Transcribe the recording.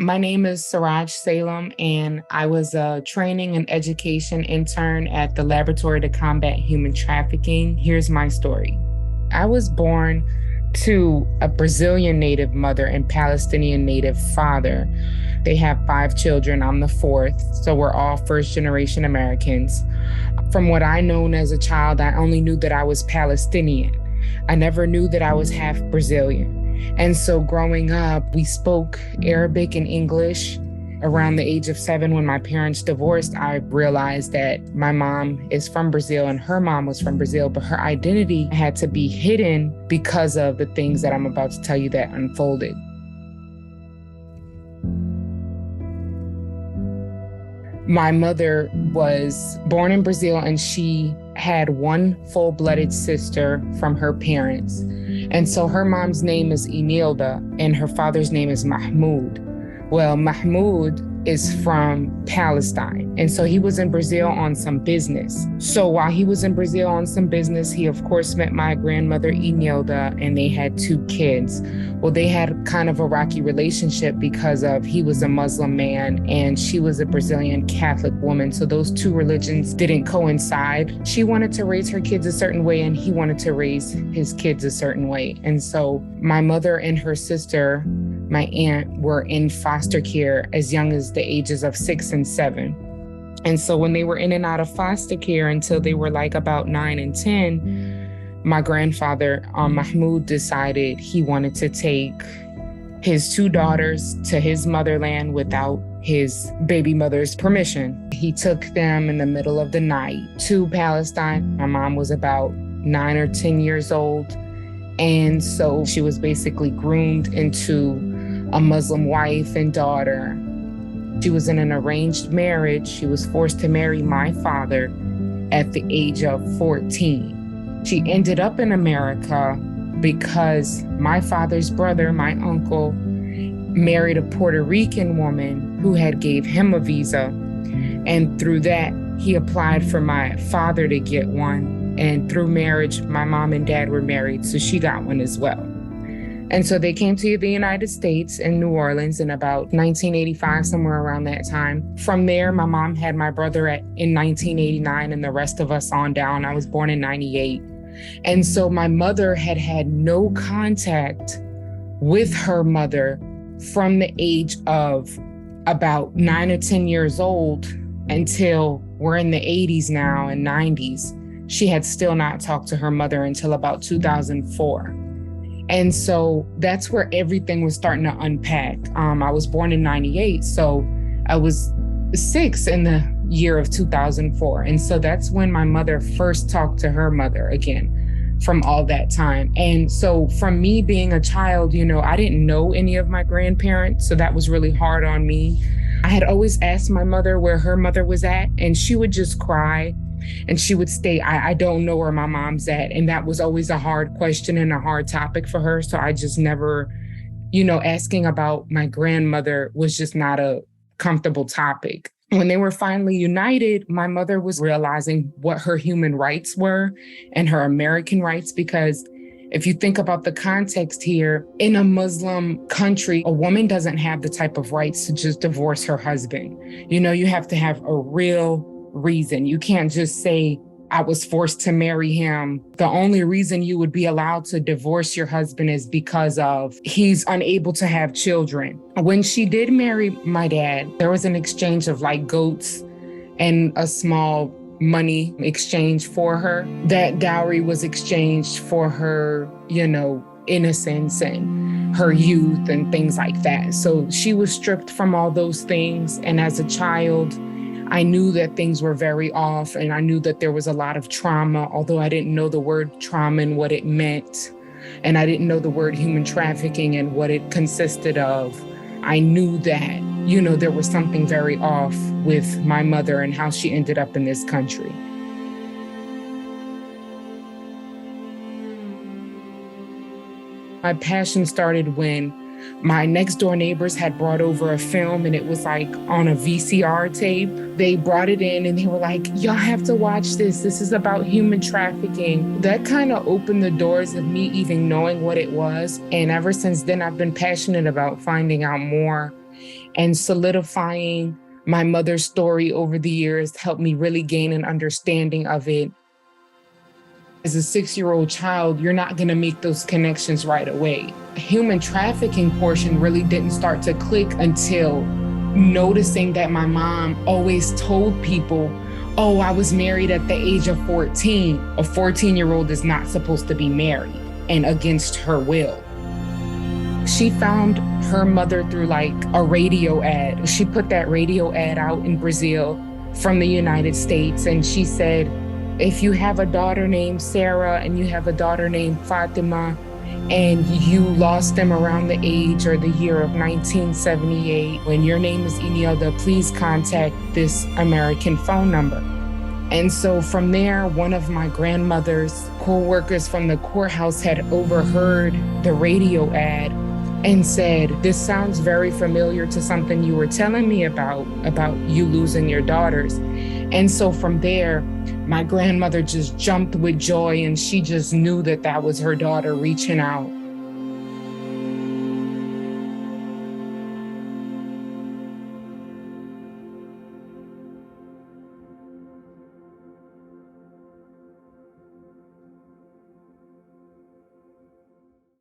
My name is Siraaj Salem, and I was a training and education intern at the Laboratory to Combat Human Trafficking. Here's my story. I was born to a Brazilian native mother and Palestinian native father. They have 5 children. I'm the 4th, so we're all first-generation Americans. From what I known as a child, I only knew that I was Palestinian. I never knew that I was half Brazilian. And so growing up, we spoke Arabic and English. Around the age of 7, when my parents divorced, I realized that my mom is from Brazil and her mom was from Brazil, but her identity had to be hidden because of the things that I'm about to tell you that unfolded. My mother was born in Brazil, and she had one full-blooded sister from her parents. And so her mom's name is Inilda, and her father's name is Mahmoud. Well, Mahmoud is from Palestine. And so he was in Brazil on some business. So while he was in Brazil on some business, he of course met my grandmother Inilda, and they had 2 kids. Well, they had kind of a rocky relationship because of he was a Muslim man and she was a Brazilian Catholic woman. So those 2 religions didn't coincide. She wanted to raise her kids a certain way and he wanted to raise his kids a certain way. And so my mother and her sister, my aunt, were in foster care as young as the ages of 6 and 7. And so when they were in and out of foster care until they were like about 9 and 10, my grandfather, Mahmoud, decided he wanted to take his 2 daughters to his motherland without his baby mother's permission. He took them in the middle of the night to Palestine. My mom was about 9 or 10 years old. And so she was basically groomed into a Muslim wife and daughter. She was in an arranged marriage. She was forced to marry my father at the age of 14. She ended up in America because my father's brother, my uncle, married a Puerto Rican woman who had gave him a visa. And through that, he applied for my father to get one. And through marriage, my mom and dad were married, so she got one as well. And so they came to the United States in New Orleans in about 1985, somewhere around that time. From there, my mom had my brother in 1989 and the rest of us on down. I was born in 98. And so my mother had no contact with her mother from the age of about 9 or 10 years old until we're in the 80s now and 90s. She had still not talked to her mother until about 2004. And so that's where everything was starting to unpack. I was born in 98, so I was 6 in the year of 2004. And so that's when my mother first talked to her mother again from all that time. And so from me being a child, I didn't know any of my grandparents, so that was really hard on me. I had always asked my mother where her mother was at, and she would just cry. And she would say, I don't know where my mom's at. And that was always a hard question and a hard topic for her. So I just never, asking about my grandmother was just not a comfortable topic. When they were finally united, my mother was realizing what her human rights were and her American rights, because if you think about the context here, in a Muslim country, a woman doesn't have the type of rights to just divorce her husband. You have to have a real reason. You can't just say, I was forced to marry him. The only reason you would be allowed to divorce your husband is because of he's unable to have children. When she did marry my dad, there was an exchange of like goats and a small money exchange for her. That dowry was exchanged for her, innocence and her youth and things like that. So she was stripped from all those things. And as a child, I knew that things were very off, and I knew that there was a lot of trauma, although I didn't know the word trauma and what it meant. And I didn't know the word human trafficking and what it consisted of. I knew that, there was something very off with my mother and how she ended up in this country. My passion started when my next door neighbors had brought over a film, and it was like on a VCR tape. They brought it in and they were like, y'all have to watch this. This is about human trafficking. That kind of opened the doors of me even knowing what it was. And ever since then, I've been passionate about finding out more And solidifying my mother's story over the years helped me really gain an understanding of it. As a 6-year-old child, you're not going to make those connections right away. The human trafficking portion really didn't start to click until noticing that my mom always told people, oh, I was married at the age of 14. A 14-year-old is not supposed to be married and against her will. She found her mother through like a radio ad. She put that radio ad out in Brazil from the United States, and she said, if you have a daughter named Sarah and you have a daughter named Fatima, and you lost them around the age or the year of 1978, when your name is Imelda, please contact this American phone number. And so from there, one of my grandmother's co-workers from the courthouse had overheard the radio ad and said, this sounds very familiar to something you were telling me about you losing your daughters. And so from there, my grandmother just jumped with joy, and she just knew that that was her daughter reaching out.